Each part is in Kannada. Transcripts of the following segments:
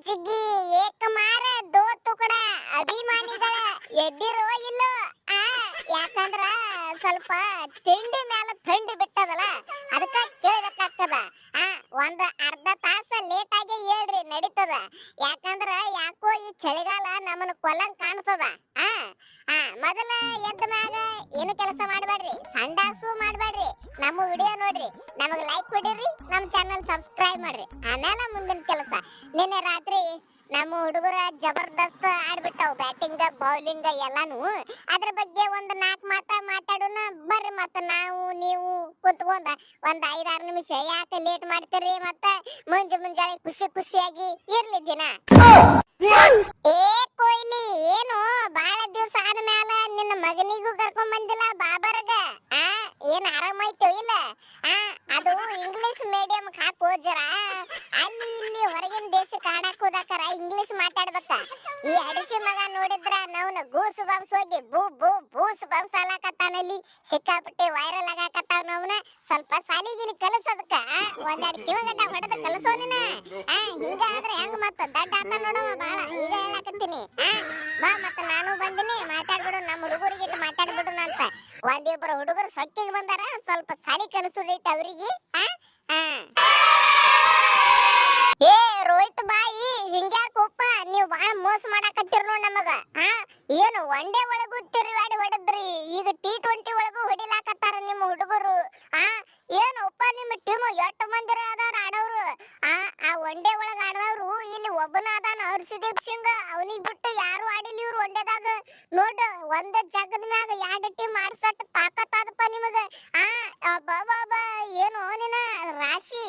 ಚಿಗ್ಗಿ ಏಕಮಾರ ದೋ ತುಕಡ ಅಭಿಮಾನಿಗಳ ಎದ್ದಿರೋ ಇಲ್ಲೋ ಆ ಯಾಕಂದ್ರ ಸ್ವಲ್ಪ ತಿಂಡಿ ಮೇಲೆ ಥಂಡಿ ಬಿಟ್ಟದಲ್ಲ ಅದಕ್ಕ ಕೇಳಬೇಕಾಗ್ತದ ಆ ಒಂದ್ ಅರ್ಧ ತಾಸ ಲೇಟ್ ಆಗಿ ಹೇಳ್ರಿ ನಡೀತದ ಯಾಕಂದ್ರ ಯಾಕೋ ಈ ಚಳಿಗಾಲ ನಮ್ಮನ್ನ ಕೊಲ್ಲಂಗ್ ಕಾಣ್ತದ ಆ ಮೊದಲ ಎದ್ದ ಮ್ಯಾಗ ಏನು ಕೆಲಸ ಮಾಡಬೇಡ್ರಿ ಸಂಡಾಸು ಮಾಡಬೇಡ್ರಿ ನಮ್ಮ ವಿಡಿಯೋ ನೋಡ್ರಿ ನಮಗ್ ಲೈಕ್ ಕೊಡಿರಿ ನಮ್ಮ ಚಾನೆಲ್ ಸಬ್ಸ್ಕ್ರೈಬ್ ಮಾಡ್ರಿ ಆಮೇಲೆ ಮುಂದಿನ ಕೆಲಸ ನಿನ್ನೆ ರಾತ್ರಿ ನಮ್ಮ ಹುಡುಗರ ಜಬರ್ದಸ್ತ್ ಆಡ್ಬಿಟ್ಟವು ಬ್ಯಾಟಿಂಗ್ ಬೌಲಿಂಗ್ ಎಲ್ಲಾನು ಅದ್ರ ಬಗ್ಗೆ ಒಂದ್ 4 ಮಾತಾಡೋಣ ಬರ್ರಿ ಮತ್ತ ನಾವು ನೀವು ಕುತ್ಕೊಂಡ ಒಂದ್ 5-6 ನಿಮಿಷ ಯಾಕೆ ಲೇಟ್ ಮಾಡ್ತೀರಿ ಮತ್ತ ಮುಂಜಾನೆ ಖುಷಿಯಾಗಿ ಇರ್ಲಿ ದಿನ ಏ ಕೊಯ್ಲಿ ಏನು ಬಾಳ ದಿವಸ ಆದ್ಮೇಲೆ ನಿನ್ನ ಮಗನಿಗೂ ಕರ್ಕೊಂಡ್ ಬಂದಿಲ್ಲ ಬಾಬರ್ಗ ಏನ್ ಆರಾಮಾಯ್ತು ಇಲ್ಲ ಅದು ಇಂಗ್ಲಿಷ್ ಮೀಡಿಯಂ ಹಾಕೋ ಜರ ಅಲ್ಲಿ ಇಲ್ಲಿ ಹೊರಗಿನ ದೇಶಕ್ಕೆ ಆಡಕ್ ಹೋದಾಕರ ಇಂಗ್ಲಿಷ್ ಮಾತಾಡ್ಬೇಕ ಈ ಹಡಿಸಿ ಮಗ ನೋಡಿದ್ರ ನಾವ್ನ ಗೂಸ್ ಬಂಬ್ಸ್ ಹೋಗಿ ಬೂಸ್ ಬಂಬ್ಸ್ ಅಲಾಕತ್ತಾನಲ್ಲಿ ಸಿಕ್ಕಾಪಟ್ಟೆ ವೈರಲ್ ಆಗಾಕತ್ತಾವ ನಾವ್ನ ಸ್ವಲ್ಪ ಸಾಲಿಗಿಲಿ ಕಲಸದಕ್ಕ ಒಂದೆರಡು ಕಿವಗಡ್ಡ ಹೊಡೆದ ಕಲಸೋ ನೀನ ಹಿಂಗಾದ್ರೆ ಹೆಂಗ್ ಮತ್ತ ದಡ್ಡ ಆತ ನೋಡವ ಬಾಳ ಈಗ ಹೇಳಕತ್ತೀನಿ ಬಾ ಮತ್ತ ನಾನು ಬಂದಿನಿ ಮಾತಾಡ್ಬಿಡು ನಮ್ಮ ಹುಡುಗರಿಗೆ ಮಾತಾಡ್ಬಿಡು ಅಂತ ಒಂದಿಬ್ರು ಹುಡುಗರು ಸೊಕ್ಕಿಗೆ ಬಂದಾರ ಸ್ವಲ್ಪ ಸಾಲಿ ಕಲಿಸೋದೈತೆ ಅವ್ರಿಗೆ ಏ ರೋಹಿತ್ ಬಾಯಿ ಹಿಂಗ್ಯಾಕೋಪ್ಪ ನೀವು ಬಾಳ ಮೋಸ ಮಾಡಾಕತ್ತೀರ ನೋಡ್ ನಮಗ ಏನು ಒನ್ಡೇ ಒಳಗೂ ತಿರುವಾಡಿ ಹೊಡೆದ್ರಿ ಈಗ T20 ಒಳಗೂ ಹೊಡಿಲಾಕತ್ತಾರ ನಿಮ್ಮ ಹುಡುಗರು ಏನಪ್ಪ ನಿಮ್ಮ ಟೀಮ್ ಎಷ್ಟು ಮಂದಿರ ಅದಾರ ಆಡೋರು ಆ ಒನ್ಡೇ ಒಳಗ ಆಡದವ್ರು ಇಲ್ಲಿ ಒಬ್ಬನ ಅದಾನ ಹರ್ಷದೀಪ್ ಸಿಂಗ್ ಅವನಿಗೆ ಬಿಟ್ಟು ಯಾರು ಆಡಿಲ್ಲ ಇವ್ರು ಒನ್ಡೇದಾಗ ನೋಡ್ ಒಂದ ಜಗದ ಮ್ಯಾಗ 2 ಟೀಮ್ ಆಡ್ಸಟ್ ತಾಕತ್ತಾದಪ್ಪ ನಿಮಗ ಬಾಬಾ ಏನು ನಿನ್ನ ರಾಶಿ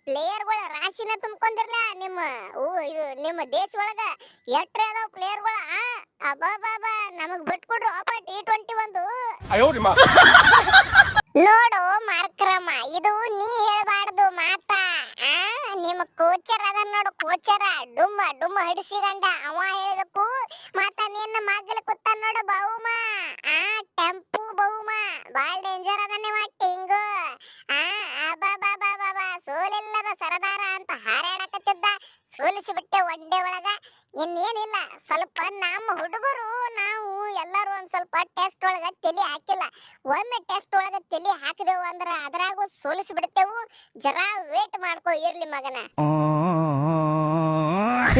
ಪ್ಲೇಯರ್ಗಳ ರಾಶಿನ ತುಂಬಿಕೊಂಡಿರ್ಲ ನಿಮ್ಮ ದೇಶ ಒಳಗ ಎಟ್ರೆ ಅದಾವ ಪ್ಲೇಯರ್ಗಳ ಅಬ್ಬಾಬಾಬಾ ನಮಗ್ ಬಿಟ್ಕೊಡ್ರು ಅಪ್ಪ T20 ಒಂದು ನೋಡು ಮಾರ್ಕ್ರಮ ಇದು ನೀ ಹೇಳ್ಬಾರ್ದು ಮಾತಾ ನಿಮ್ಮ ಕೋಚರ್ ಅದ ನೋಡು ಕೋಚರ ಡುಮ್ಮ ಹಿಡಿಸಿಗಂಡ ಅವ ಹೇಳ್ಬೇಕು ಮತ್ತ ನಿನ್ನ ಮಗ್ಗಲ ಕೂತ ನೋಡು ಬಹುಮ ಟೆಂಪು ಬಹುಮ ಬಾಳ ಡೇಂಜರ್ ಅದನ್ನೇ ಟಿಂಗ್ ಅಬ್ಬಾಬಾಬಾಬಾ ಸೋಲಿಲ್ಲದ ಸರದಾರ ಅಂತ ಹಾರಾಡಕತ್ತಿದ್ದ ಸೋಲಿಸಿ ಬಿಟ್ಟೆ ಒಡ್ಡೆ ಒಳಗ ಇನ್ನೇನಿಲ್ಲ ಸ್ವಲ್ಪ ನಮ್ಮ ಹುಡುಗರು ನಾವು ಎಲ್ಲರೂ ಒಂದ್ ಸ್ವಲ್ಪ ಟೆಸ್ಟ್ ಒಳಗ ತಲೆ ಹಾಕಿಲ್ಲ ಒಮ್ಮೆ ಟೆಸ್ಟ್ ಒಳಗ ತಲೆ ಹಾಕಿದೆವು ಅಂದ್ರ ಅದ್ರಾಗೂ ಸೋಲಿಸಿ ಬಿಡ್ತೇವು ಜರಾ ವೇಟ್ ಮಾಡ್ಕೋ ಇರ್ಲಿ ಮಗನ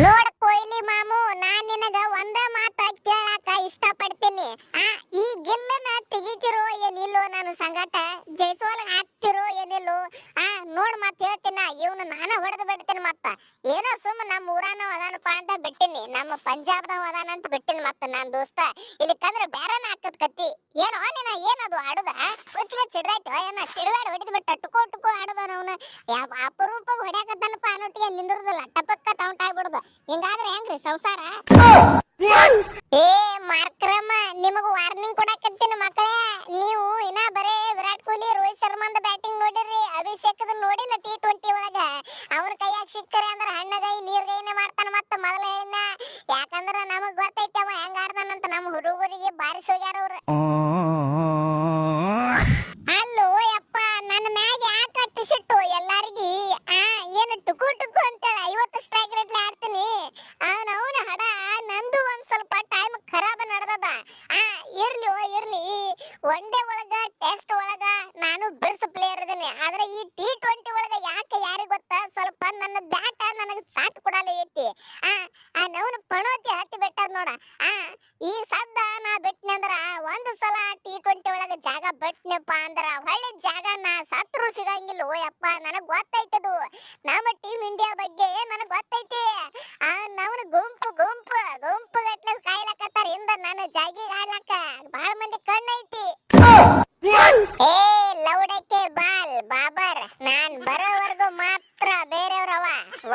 ನೋಡ ಕೊಯ್ಲಿ ಮಾಮು ನಾನ್ ನಿನಗ ಒಂದ ಮಾತ ಕೇಳಾಕ ಇಷ್ಟ ಪಡ್ತೀನಿ ಈ ಗಿಲ್ಲನ ತೆಗಿತಿರೋ ಏನಿಲ್ಲೋ ನಾನು ಸಂಗಟ ಜೈಸೋಲ್ ಹಾಕ್ತಿರೋ ಏನಿಲ್ಲೋ ನೋಡ್ ಮತ್ ಹೇಳ್ತೀನ ಇವ್ನ ನಾನ ಹೊಡೆದು ಬಿಡ್ತೀನಿ ಮತ್ತ ಏನೋ ಸುಮ್ಮ ನಮ್ಮ ಊರಾನವ ಅದಾನಪ್ಪ ಅಂತ ಬಿಟ್ಟಿನಿ ನಮ್ಮ ಪಂಜಾಬ್ದವ ಅದಾನ ಅಂತ ಬಿಟ್ಟಿನಿ ಮತ್ತ ನಾನ್ ದೋಸ್ತ ಇಲ್ಲಿಕಂದ್ರ ಬ್ಯಾರನ ಹಾಕತ್ ಕತ್ತಿ ಏನೋ ನಿನ ಏನದು ಆಡುದ ಹುಚ್ಚಿಗೆ ಚಿಡ್ರಾಯ್ತು ಏನ ತಿರುವಾಡಿ ಹೊಡೆದು ಬಿಟ್ಟ ಟುಕೋ ಆಡುದ ಅವನ ಅಪರೂಪ ಹೊಡ್ಯಾಕತ್ತಾನಪ್ಪ ಅನ್ನೊಟ್ಟಿಗೆ ನಿಂದಿರುದಿಲ್ಲ ಟಪಕ್ಕ ತೌಂಟಾಗ್ಬಿಡುದು ಹಿಂಗಾದ್ರೆ ಹೆಂಗ್ರಿ ಸಂಸಾರ ಏ ಮಾರ್ಕ್ರಮ ನಿಮಗ ವಾರ್ನಿಂಗ್ ಕೊಡಾಕತ್ತೀನಿ ಮಕ್ಕಳೇ ನೀವು ಇನ್ನ ಬರೇ ವಿರಾಟ್ ಕೊಹ್ಲಿ ರೋಹಿತ್ ಶರ್ಮಾಂದ ಬ್ಯಾಟಿಂಗ್ ನೋಡಿರಿ ಅಭಿಷೇಕದ ನೋಡಿಲ್ಲ T20 ಒಳಗ ಅವ್ರ ಕೈಯಾಗ ಸಿಕ್ಕರೆ ಅಂದ್ರ ಹಣ್ಣಗೈ ನೀರ್ಗೈನೆ ಮಾಡ್ತಾನ ಮತ್ತ ಮೊದಲ ಹೇಳಿನ ಯಾಕಂದ್ರ ನಮಗ್ ಗೊತ್ತೈತಿ ಅವ ಹೆಂಗ ಆಡ್ತಾನಂತ ನಮ್ಮ ಹುಡುಗರಿಗೆ ಬಾರಿಸಿ ಹೋಗ್ಯಾರ ಅವ್ರು ಅಲ್ಲೋ ಯಪ್ಪ ನನ್ನ ಮ್ಯಾಗ ಯಾಕೆ ಅಟ್ಟಿಸಿಟ್ಟು ಎಲ್ಲಾರ್ಗಿ ಏನು ಟುಕು ಅಂತೇಳಿ 50 ಸ್ಟ್ರೈಕ್ ರೇಟ್ಲಿ ಆಡ್ತೀನಿ ಅವನ ಹಡ ನಂದು ಒಂದ್ ಸ್ವಲ್ಪ ಟೈಮ್ ಖರಾಬ್ ನಡೆದದ ಇರ್ಲಿ ಒನ್ಡೇ ಒಳಗ ಟೆಸ್ಟ್ ಒಳಗ ನಾನು ಬೆಸ್ಟ್ ಪ್ಲೇಯರ್ ಇದೀನಿ ಆದ್ರೆ ಈ T20 ಒಳಗ ಯಾಕೆ ಯಾರಿಗ ಗೊತ್ತಾ ಸ್ವಲ್ಪ ನನ್ನ ಬ್ಯಾಟ್ ನನಗೆ ಸಾಥ್ ಕೊಡಲ್ಲ ಐತಿ ನವನ ಪಣೋತಿ ಹತ್ತಿ ಬಿಟ್ಟದ ನೋಡ ಈ ಸದ್ದ ನಾ ಬಿಟ್ನಿ ಅಂದ್ರ ಒಂದ್ ಸಲ T20 ಒಳಗ ಜಾಗ ಬಿಟ್ನಪ್ಪ ಅಂದ್ರ ಒಳ್ಳೆ ಜಾಗ ನಾ ಸತ್ರು ಸಿಗಂಗಿಲ್ಲ ಓಯಪ್ಪ ನನಗ್ ಗೊತ್ತೈತದು ನಮ್ಮ ಟೀಮ್ ಇಂಡಿಯಾ ಬಗ್ಗೆ ನನಗ್ ಗೊತ್ತೈತಿ ನವನ ಗುಂಪು ಗಟ್ಲೆ ಕಾಯ್ಲಕತ್ತಾರ ಹಿಂದ ನಾನು ಜಾಗಿಗೆ ಆಡ್ಲಕ್ಕ ಬಹಳ ಮಂದಿ ಕಣ್ಣೈತಿ ಏ ಲೌಡಕ್ಕೆ ಬಾಲ್ ಬಾಬರ್ ನಾನ್ ಬರೋವರೆಗೂ ಮಾತ್ರ ಬೇರೆಯವ್ರವ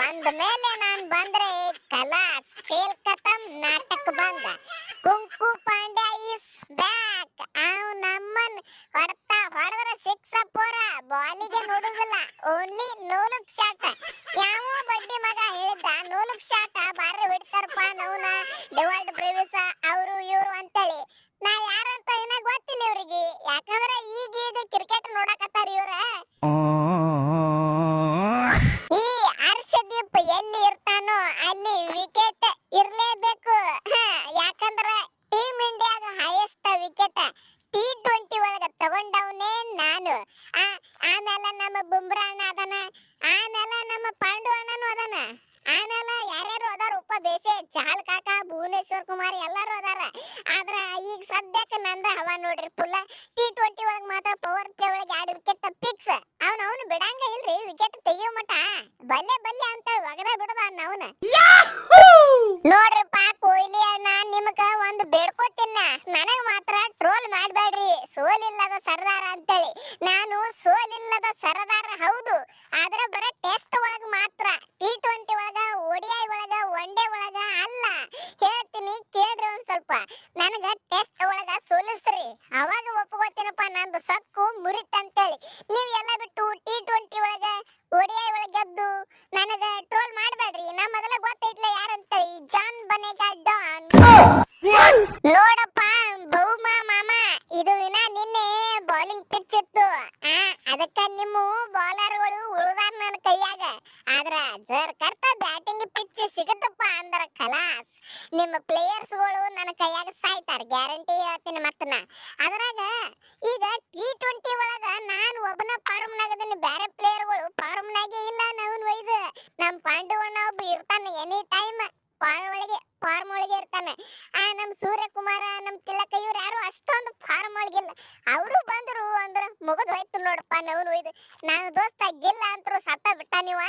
ಒಂದ್ ಮೇಲೆ ನಾನ್ ಬಂದ್ರೆ ಕಲಾಸ್ ಖೇಲ್ ಖತಮ್ ನಾಟಕ ಬಂದ ಕುಂಕು ಪಾಂಡ್ಯ ಇಸ್ ಬ್ಯಾಕ್ ನಮ್ಮನ್ ಹೊಡೆದ್ರ 6 ಪೋರ ಬಾಲಿಗೆ ನೋಡುದಿಲ್ಲ ಓನ್ಲಿ ನೋಲುಕ್ ಶಾಟ್ ಯಾವ ಬಡ್ಡಿ ಮಗ ಹೇಳಿದ್ದ ನೋಲುಕ್ ಶಾಟ್ ಬಾರಿ ಹೊಡಿತಾರಪ್ಪ ನವ್ನ ಡಿವಾಲ್ಡ್ ಬ್ರೇವಿಸ್ ಅವರು ಇವರು ಅಂತೇಳಿ ನಾ ಯಾರಂತ ಇನ್ನ ಗೊತ್ತಿಲ್ಲ ಇವ್ರಿಗೆ ಯಾಕಂದ್ರೆ ಈಗ ಕ್ರಿಕೆಟ್ ನೋಡಕತ್ತಾರ ಇವ್ರ ಈ ಹರ್ಷದೀಪ್ ಎಲ್ಲಿ ಇರ್ತಾನೋ ನೋಡ್ರಿ ಫುಲ್ T20 ಒಳಗ್ ಮಾತ್ರ ಪವರ್ ಪ್ಲೇ ಒಳಗ್ 2 ವಿಕೆಟ್ ಫಿಕ್ಸ್. ಅವನು ಬಿಡಂಗ ಇಲ್ರಿ ವಿಕೆಟ್ ತೆಗಿಯೋ ಮಟ ಬಲ್ಲೆ ಬಲ್ಲೆ ಅಂತ ಒಗದ ಬಿಡದ ಅವನ. ನೋಡ್ರಿಪ್ಪ ಕೊಹ್ಲಿ ಅಣ್ಣ ನಿಮಗ ಒಂದು ಬೇಡ್ಕೋತಿನ, ನನಗ್ ಮಾತ್ರ ಟ್ರೋಲ್ ಮಾಡ್ಬೇಡ್ರಿ ಸೋಲಿಲ್ಲದ ಸರ್ದಾರ ಅಂತೇಳಿ. ನಾನು ಸೋಲಿಲ್ಲದ ಸರ್ದಾರ ಹೌದು, ಆದ್ರೆ ಬರೀ ಟೆಸ್ಟ್ ಒಳಗ ಮಾತ್ರ, T20 ಒಳಗ ODI ಒಳಗ ಒನ್ ಡೇ ಒಳಗ ಅಲ್ಲ. ಹೇಳ್ತೀನಿ ಕೇಳ್ರಿ ಒಂದ್ ಸ್ವಲ್ಪ, ನನಗ ಟೆಸ್ಟ್ ಒಳಗ ಸೋಲಿಸ್ರಿ ಅವಾಗ ಒಪ್ಕೋತೀನಪ್ಪ ನಂದು ಸಕ್ಕು ಮುರಿತಂತೇಳಿ. ನೀವ್ ಎಲ್ಲ ಬಿಟ್ಟು T20 ಒಳಗ ODI ಒಳಗ ಗೆದ್ದು ನನಗ ಟ್ರೋಲ್ ಮಾಡ್ಬೇಡ್ರಿ. ನಾ ಮೊದಲ ಗೊತ್ತೈತ್ಲ ಯಾರಂತೇಳಿ, ಜಾನ್ ಬನೇಗಾ ಡಾನ್. ನೋಡಪ್ಪ ಬಹುಮ ಮಾಮ, ಇದು ವಿನ ನಿನ್ನೆ ಬೌಲಿಂಗ್ ಪಿಚ್ ಇತ್ತು, ಅದಕ್ಕ ನಿಮ್ಮ ಬೌಲರ್ಗಳು ಉಳಿದಾರ ನನ್ನ ಕೈಯಾಗ. ಆದ್ರ ಜರ್ಕರ್ತ ಬ್ಯಾಟಿಂಗ್ ಪಿಚ್ ಸಿಗತ್ತಪ್ಪ ಅಂದ್ರ ಖಲಾಸ್, ನಿಮ್ಮ ಪ್ಲೇಯರ್ಸ್ಗಳು ನನ್ನ ಕೈಯಾಗ ಸಾಯ್ತಾರ ಗ್ಯಾರಂಟಿ ಹೇಳ್ತೀನಿ. ಮತ್ತನ ಅದ್ರಾಗ ಈಗ T20 ಒಳಗ ನಾನು ಒಬ್ಬನ ಫಾರ್ಮ್ ನಾಗದೀನಿ, ಬೇರೆ ಪ್ಲೇಯರ್ಗಳು ಫಾರ್ಮ್ ನಾಗೆ ಇಲ್ಲ. ನಾವು ಒಯ್ದು ನಮ್ ಪಾಂಡವಣ್ಣ ಒಬ್ಬ ಇರ್ತಾನೆ ಎನಿ ಟೈಮ್ ಫಾರ್ಮ್ ಒಳಗೆ ಇರ್ತಾನೆ. ನಮ್ ಸೂರ್ಯಕುಮಾರ ನಮ್ ತಿಲಕ ಇವ್ರು ಯಾರು ಅಷ್ಟೊಂದು ಫಾರ್ಮ್ ಒಳಗಿಲ್ಲ. ಅವರು ಬಂದ್ರು ಅಂದ್ರ ಮುಗದ್ ಹೋಯ್ತು ನೋಡಪ್ಪ. ನಾನು ದೋಸ್ತ ಗಿಲ್ಲ ಅಂತರು ಸತ್ತ ಬಿಟ್ಟ ನೀವ.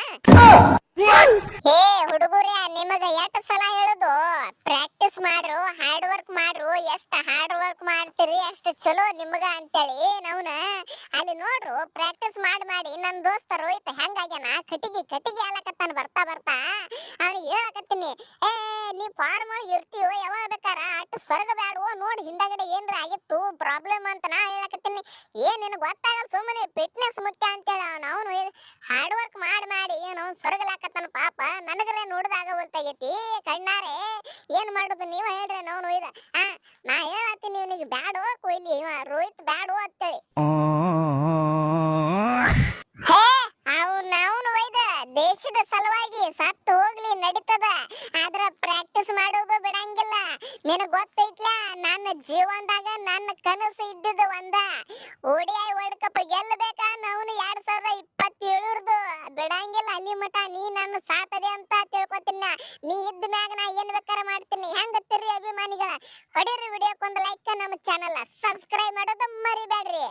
ಹೇ ಹುಡುಗರೇ, ನಿಮಗ ಎಷ್ಟು ಸಲ ಹೇಳುದು ಪ್ರಾಕ್ಟೀಸ್ ಮಾಡ್ರು, ಹಾರ್ಡ್ ವರ್ಕ್ ಮಾಡ್ರು. ಎಷ್ಟು ಹಾರ್ಡ್ ವರ್ಕ್ ಮಾಡ್ತೀರಿ ಅಷ್ಟು ಚಲೋ ನಿಮಗ ಅಂತೇಳಿ ನಾವ್ನ ಅಲ್ಲಿ ನೋಡ್ರು ಪ್ರಾಕ್ಟೀಸ್ ಮಾಡಿ ನನ್ ದೋಸ್ತ ರೋಹಿತ್ ಹೆಂಗಾಗ್ಯಾನ, ಕಟಿಗಿ ಆಲಕತ್ತಾನ ಬರ್ತಾ ಬರ್ತಾ. ಅವ್ನಿಗೆ ಹೇಳಕತ್ತೀನಿ, ನೀ ಫಾರ್ಮ್ ಒಳಗೆ ಇರ್ತೀವೋ ಯಾವಾಗ ಬೇಕಾರ ಅಷ್ಟು ಸ್ವರ್ಗ ಬ್ಯಾಡುವೋ ನೋಡಿ, ಹಿಂದಗಡೆ ಏನ್ರ ಆಗಿತ್ತು ಪ್ರಾಬ್ಲಮ್ ಅಂತ ನಾ ಹೇಳಕತ್ತೀನಿ. ನಿನಗೆ ಗೊತ್ತಾಗಲ್ಲ, ಸುಮ್ಮನೆ ಫಿಟ್ನೆಸ್ ಮುಖ್ಯ ಅಂತೇಳಿ ಅವನು ಹಾರ್ಡ್ ವರ್ಕ್ ಮಾಡಿ ಏನು ಸ್ವರ್ಗಲಾಕತ್ತಾನ ಪಾಪ. ನನಗರೆ ನೋಡಿದಾಗ ಗೊತ್ತಾಗೈತಿ ಕಣ್ಣಾರೆ. ಏನ್ ಮಾಡುದು ನೀವ ಹೇಳ್ರಿ. ನಾವು ನಾ ಹೇಳತ್ತೀನಿ ಇವನಿಗೆ ಬ್ಯಾಡೋ ಕೊಹ್ಲಿ, ರೋಹಿತ್ ಬ್ಯಾಡೋ ಅಂತೇಳಿ. ಹೇ ಅವನು ಒಯ್ದ ದೇಶದ ಸಲುವಾಗಿ ಸತ್ತು ಹೋಗ್ಲಿ ನಡೀತದ, ಆದ್ರ ಪ್ರಾಕ್ಟೀಸ್ ಮಾಡೋದು ಬಿಡಂಗಿಲ್ಲ. ನಿನಗ್ ಗೊತ್ತೈತ್ಲ ನನ್ನ ಜೀವನದಾಗ ನನ್ನ ಕನಸು ಇದ್ದಿದ್ದು ಒಂದ ODI ವರ್ಲ್ಡ್ ಕಪ್ ಗೆಲ್ಲಬೇಕ. ನಾವು 2027 ಬಿಡಂಗಿಲ್ಲ ಅಲ್ಲಿ ಮಟ. ನೀ ನನ್ನ ಸಾತದೆ ಅಂತ ತಿಳ್ಕೊತೀನಿ. ನೀ ಇದ್ದ ಮ್ಯಾಗ ನಾ ಏನ್ ಬೇಕಾರ ಮಾಡ್ತೀನಿ. ಹೆಂಗತ್ತಿರಿ ಅಭಿಮಾನಿಗಳ? ಹೊಡಿರಿ ವಿಡಿಯೋಕ್ಕೊಂದು ಲೈಕ್, ನಮ್ಮ ಚಾನಲ್ ಸಬ್ಸ್ಕ್ರೈಬ್ ಮಾಡೋದು ಮರಿಬೇಡ್ರಿ.